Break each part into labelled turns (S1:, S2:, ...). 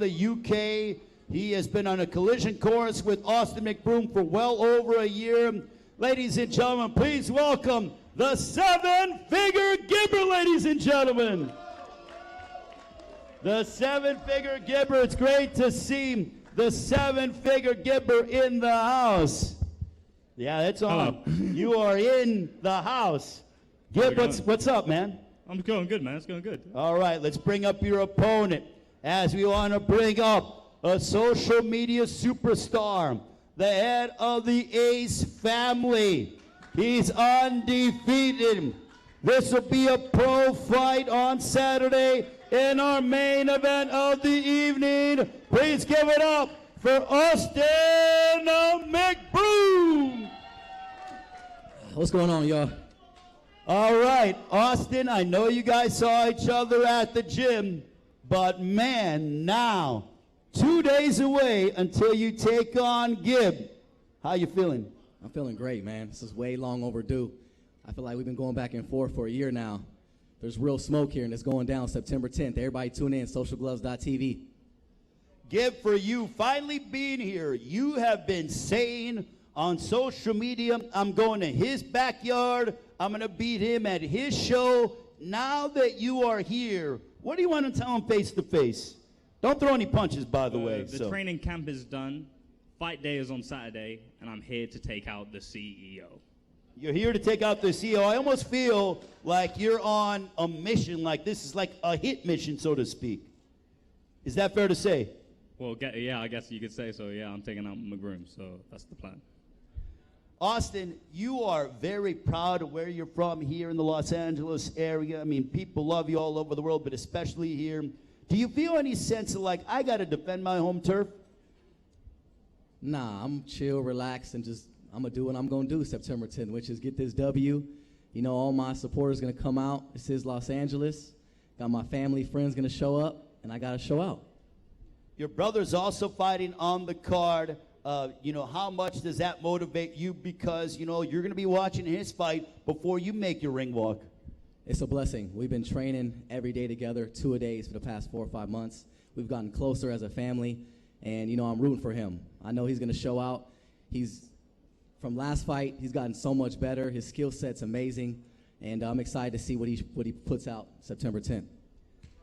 S1: the UK. He has been on a collision course with Austin McBroom for well over a year. Ladies and gentlemen, please welcome the seven-figure Gibber, ladies and gentlemen. The seven-figure Gibber. It's great to see the seven-figure Gibber in the house. Yeah, it's on.
S2: Hello.
S1: You are in the house. Gib, what's up, man?
S2: I'm going good, man. It's going good.
S1: All right, let's bring up your opponent as we want to bring up a social media superstar, the head of the Ace family. He's undefeated. This will be a pro fight on Saturday in our main event of the evening. Please give it up for Austin McBroom.
S3: What's going on, y'all?
S1: All right, Austin, I know you guys saw each other at the gym, but man, now, 2 days away until you take on Gib. How you feeling?
S3: I'm feeling great, man. This is way long overdue. I feel like we've been going back and forth for a year now. There's real smoke here, and it's going down September 10th. Everybody tune in, socialgloves.tv.
S1: Gib, for you finally being here, you have been saying on social media, I'm going to his backyard, I'm going to beat him at his show. Now that you are here, what do you want to tell him face to face? Don't throw any punches, by the way.
S2: The training camp is done. Fight day is on Saturday, and I'm here to take out the CEO.
S1: You're here to take out the CEO. I almost feel like you're on a mission, like this is like a hit mission, so to speak. Is that fair to say?
S2: Well, yeah, I guess you could say so. Yeah, I'm taking out McBroom, so that's the plan.
S1: Austin, you are very proud of where you're from here in the Los Angeles area. I mean, people love you all over the world, but especially here. Do you feel any sense of like, I got to defend my home turf?
S3: Nah, I'm chill, relaxed, and just, I'm going to do what I'm going to do September 10th, which is get this W. You know, all my supporters going to come out. This is Los Angeles. Got my family, friends going to show up, and I got to show out.
S1: Your brother's also fighting on the card. You know, how much does that motivate you? Because, you know, you're going to be watching his fight before you make your ring walk.
S3: It's a blessing. We've been training every day together, 2-a-days for the past 4 or 5 months. We've gotten closer as a family, and, you know, I'm rooting for him. I know he's going to show out. From last fight, he's gotten so much better. His skill set's amazing, and I'm excited to see what he puts out September 10th.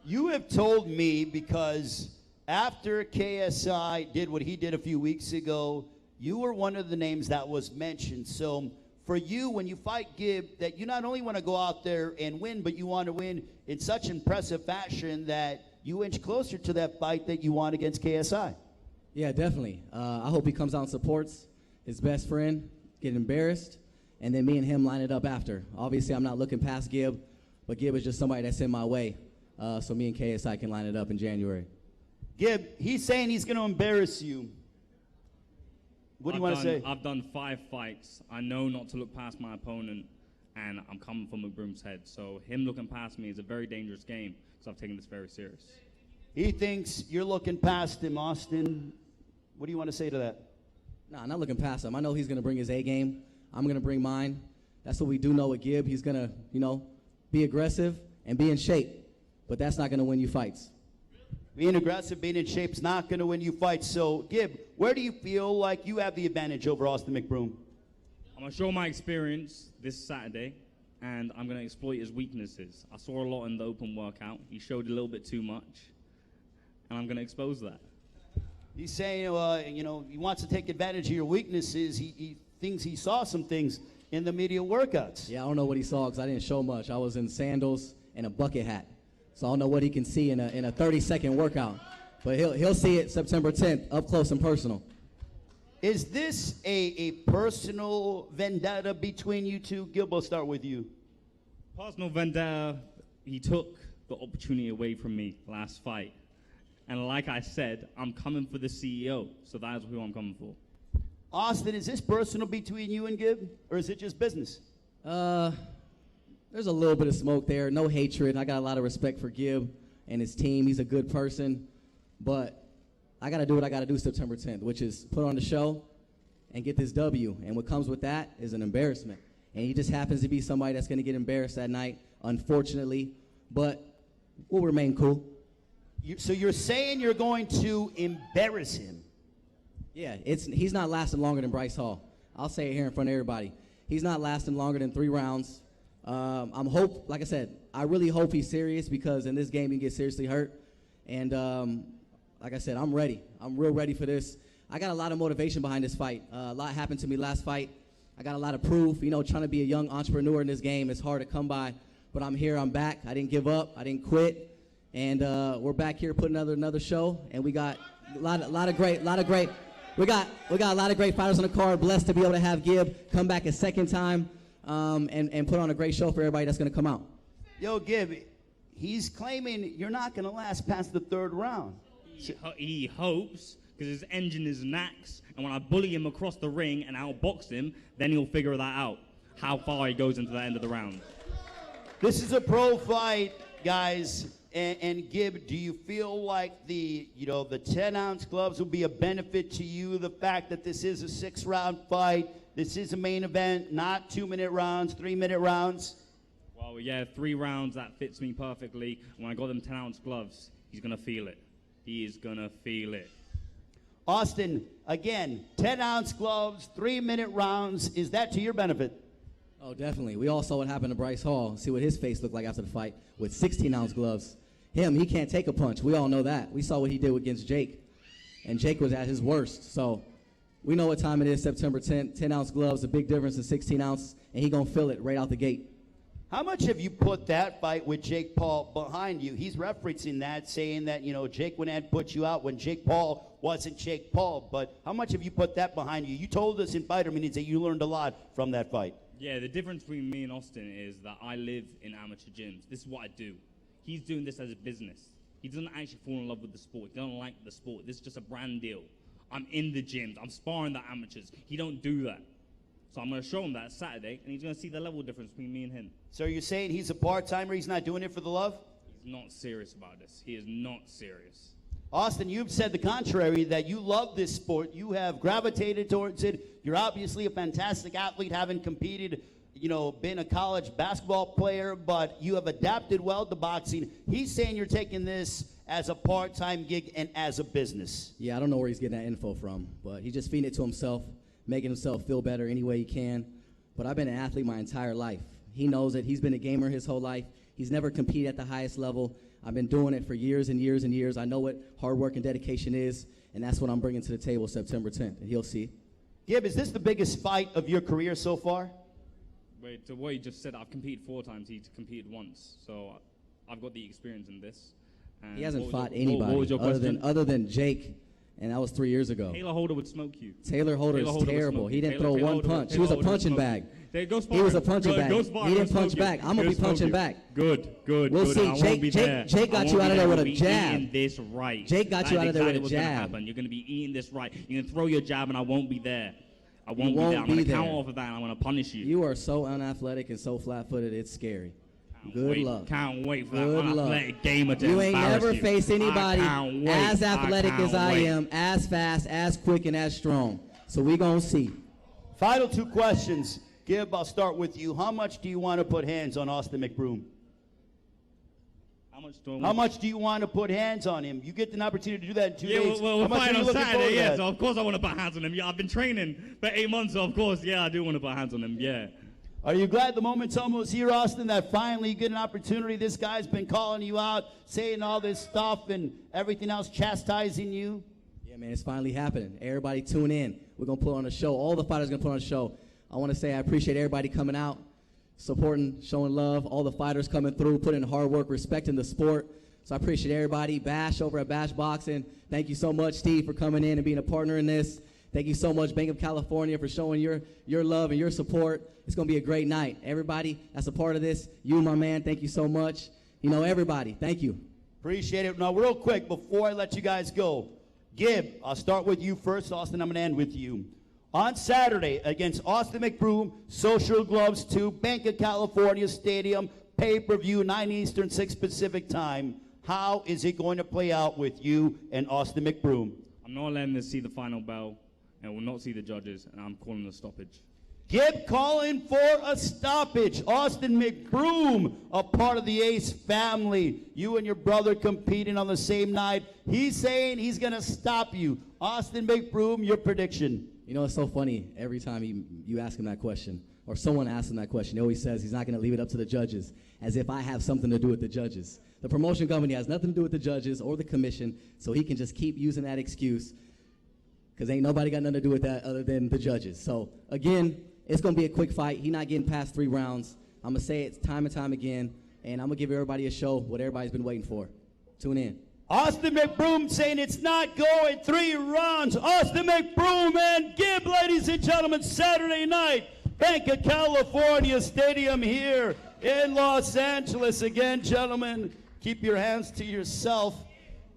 S1: You have told me, because after KSI did what he did a few weeks ago, you were one of the names that was mentioned. So for you, when you fight Gib, that you not only want to go out there and win, but you want to win in such impressive fashion that you inch closer to that fight that you want against KSI.
S3: Yeah, definitely. I hope he comes out and supports his best friend, get embarrassed, and then me and him line it up after. Obviously, I'm not looking past Gib, but Gib is just somebody that's in my way. So me and KSI can line it up in January.
S1: Gib, he's saying he's going to embarrass you. What do you want to say?
S2: I've done 5 fights. I know not to look past my opponent, and I'm coming for McBroom's head. So him looking past me is a very dangerous game because I've taken this very serious.
S1: He thinks you're looking past him, Austin. What do you want to say to that?
S3: Nah, I'm not looking past him. I know he's going to bring his A game. I'm going to bring mine. That's what we do know with Gib. He's going to, you know, be aggressive and be in shape. But that's not going to win you fights.
S1: Being aggressive, being in shape is not going to win you fights. So, Gib, where do you feel like you have the advantage over Austin McBroom?
S2: I'm going to show my experience this Saturday, and I'm going to exploit his weaknesses. I saw a lot in the open workout. He showed a little bit too much, and I'm going to expose that. He's
S1: saying, you know, he wants to take advantage of your weaknesses. He thinks he saw some things in the media workouts.
S3: Yeah, I don't know what he saw because I didn't show much. I was in sandals and a bucket hat. So I don't know what he can see in a 30-second workout. But he'll see it September 10th, up close and personal.
S1: Is this a personal vendetta between you two? Gib, we'll start with you.
S2: Personal vendetta, he took the opportunity away from me last fight. And like I said, I'm coming for the CEO, so that is who I'm coming for.
S1: Austin, is this personal between you and Gib, or is it just business?
S3: There's a little bit of smoke there, no hatred. I got a lot of respect for Gib and his team. He's a good person, but I got to do what I got to do September 10th, which is put on the show and get this W. And what comes with that is an embarrassment. And he just happens to be somebody that's going to get embarrassed that night, unfortunately, but we'll remain cool.
S1: So you're saying you're going to embarrass him?
S3: Yeah, he's not lasting longer than Bryce Hall. I'll say it here in front of everybody. He's not lasting longer than 3 rounds. Like I said, I really hope he's serious because in this game he gets seriously hurt. And like I said, I'm ready. I'm real ready for this. I got a lot of motivation behind this fight. A lot happened to me last fight. I got a lot of proof. You know, trying to be a young entrepreneur in this game is hard to come by. But I'm here. I'm back. I didn't give up. I didn't quit. And we're back here putting another show. And we got a lot of great. We got a lot of great fighters on the card. Blessed to be able to have Gib come back a second time and put on a great show for everybody that's going to come out.
S1: Yo, Gib, he's claiming you're not going to last past the 3rd round.
S2: He hopes, because his engine is Nax, and when I bully him across the ring and outbox him, then he'll figure that out, how far he goes into the end of the round.
S1: This is a pro fight, guys. And Gib, do you feel like the 10-ounce gloves will be a benefit to you? The fact that this is a 6-round fight, this is a main event, not 2-minute rounds, 3-minute rounds.
S2: Well, yeah, 3 rounds, that fits me perfectly. When I got them 10-ounce gloves, he's going to feel it. He is going to feel it.
S1: Austin, again, 10-ounce gloves, 3-minute rounds. Is that to your benefit?
S3: Oh, definitely. We all saw what happened to Bryce Hall. See what his face looked like after the fight with 16-ounce gloves. He can't take a punch. We all know that. We saw what he did against Jake, and Jake was at his worst. So we know what time it is, September 10th. 10-ounce gloves, a big difference in 16-ounce, and he going to feel it right out the gate.
S1: How much have you put that fight with Jake Paul behind you? He's referencing that, saying that, Jake went and put you out when Jake Paul wasn't Jake Paul. But how much have you put that behind you? You told us in fighter meetings that you learned a lot from that fight.
S2: Yeah, the difference between me and Austin is that I live in amateur gyms. This is what I do. He's doing this as a business. He doesn't actually fall in love with the sport. He doesn't like the sport. This is just a brand deal. I'm in the gyms. I'm sparring the amateurs. He don't do that. So I'm going to show him that Saturday, and he's going to see the level difference between me and him.
S1: So you're saying he's a part-timer? He's not doing it for the love?
S2: He's not serious about this. He is not serious.
S1: Austin, you've said the contrary, that you love this sport. You have gravitated towards it. You're obviously a fantastic athlete, having competed, been a college basketball player, but you have adapted well to boxing. He's saying you're taking this as a part-time gig and as a business.
S3: Yeah, I don't know where he's getting that info from, but he's just feeding it to himself, making himself feel better any way he can. But I've been an athlete my entire life. He knows it. He's been a gamer his whole life. He's never competed at the highest level. I've been doing it for years and years and years. I know what hard work and dedication is, and that's what I'm bringing to the table September 10th, and he'll see.
S1: Gib, is this the biggest fight of your career so far?
S2: Wait, to what you just said, I've competed 4 times. He's competed once. So I've got the experience in this. And
S3: he hasn't fought anybody
S2: what was your
S3: other than Jake, and that was 3 years ago.
S2: Taylor Holder would smoke you.
S3: Taylor Holder is terrible. He didn't throw one punch. He was a punching bag. He was a punching bag. He didn't punch back. I'm going to be punching back.
S2: Good.
S3: We'll see. Jake got you out of there with a jab.
S2: This right.
S3: Jake got you out of there with a jab.
S2: You're going to be eating this right. You're going to throw your jab, and I won't be there. I won't be there. I'm going to count off of that, and I'm going to punish you.
S3: You are so unathletic and so flat-footed, it's scary. Good luck.
S2: Can't wait for that unathletic gamer to
S3: You ain't never
S2: you.
S3: faced anybody as athletic as I am, as fast, as quick, and as strong. So we going to see.
S1: Final 2 questions. Gib, I'll start with you. How much do you want to put hands on Austin McBroom? How much do you want to put hands on him? You get an opportunity to do that in 2 days.
S2: Well, we're fighting on Saturday, yeah, so of course I want to put hands on him. Yeah, I've been training for 8 months, so of course, yeah, I do want to put hands on him, yeah.
S1: Are you glad the moment's almost here, Austin, that finally you get an opportunity? This guy's been calling you out, saying all this stuff and everything else, chastising you.
S3: Yeah, man, it's finally happening. Everybody tune in. We're going to put on a show. All the fighters are going to put on a show. I want to say I appreciate everybody coming out, supporting, showing love, all the fighters coming through, putting in hard work, respecting the sport. So I appreciate everybody. Bash over at Bash Boxing. Thank you so much, Steve, for coming in and being a partner in this. Thank you so much, Bank of California, for showing your love and your support. It's going to be a great night. Everybody that's a part of this, you, my man, thank you so much. Everybody, thank you.
S1: Appreciate it. Now, real quick, before I let you guys go, Gib, I'll start with you first. Austin, I'm going to end with you. On Saturday, against Austin McBroom, Social Gloves 2, Bank of California Stadium, pay-per-view, 9 Eastern, 6 Pacific time. How is it going to play out with you and Austin McBroom?
S2: I'm not letting them see the final bell, and will not see the judges, and I'm calling a stoppage.
S1: Gibb calling for a stoppage. Austin McBroom, a part of the Ace family. You and your brother competing on the same night. He's saying he's going to stop you. Austin McBroom, your prediction.
S3: You know, it's so funny. Every time you ask him that question, or someone asks him that question, he always says he's not going to leave it up to the judges, as if I have something to do with the judges. The promotion company has nothing to do with the judges or the commission, so he can just keep using that excuse, because ain't nobody got nothing to do with that other than the judges. So, again, it's going to be a quick fight. He's not getting past 3 rounds. I'm going to say it time and time again, and I'm going to give everybody a show what everybody's been waiting for. Tune in.
S1: Austin McBroom saying it's not going 3 rounds. Austin McBroom and Gibb, ladies and gentlemen, Saturday night, Bank of California Stadium here in Los Angeles. Again, gentlemen, keep your hands to yourself,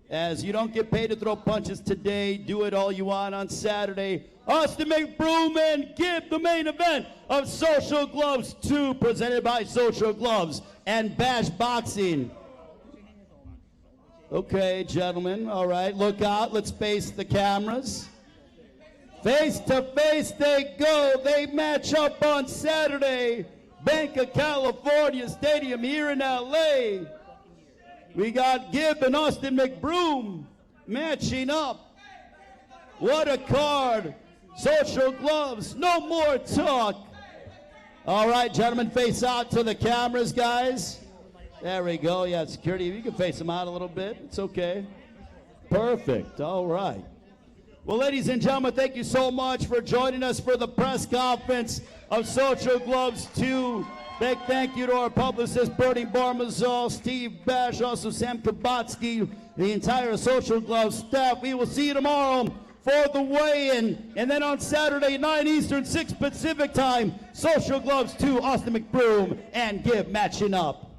S1: as you don't get paid to throw punches today. Do it all you want on Saturday. Austin McBroom and Gibb, the main event of Social Gloves 2, presented by Social Gloves and Bash Boxing. Okay, gentlemen, all right, look out. Let's face the cameras. Face to face they go. They match up on Saturday. Bank of California Stadium here in L.A. We got Gibb and Austin McBroom matching up. What a card. Social Gloves, no more talk. All right, gentlemen, face out to the cameras, guys. There we go. Yeah, security, you can face them out a little bit. It's okay. Perfect. All right. Well, ladies and gentlemen, thank you so much for joining us for the press conference of Social Gloves 2. Big thank you to our publicist, Bernie Barmazal, Steve Bash, also Sam Kabatsky, the entire Social Gloves staff. We will see you tomorrow for the weigh-in. And then on Saturday, 9 Eastern, 6 Pacific time, Social Gloves 2, Austin McBroom and Gibb matching up.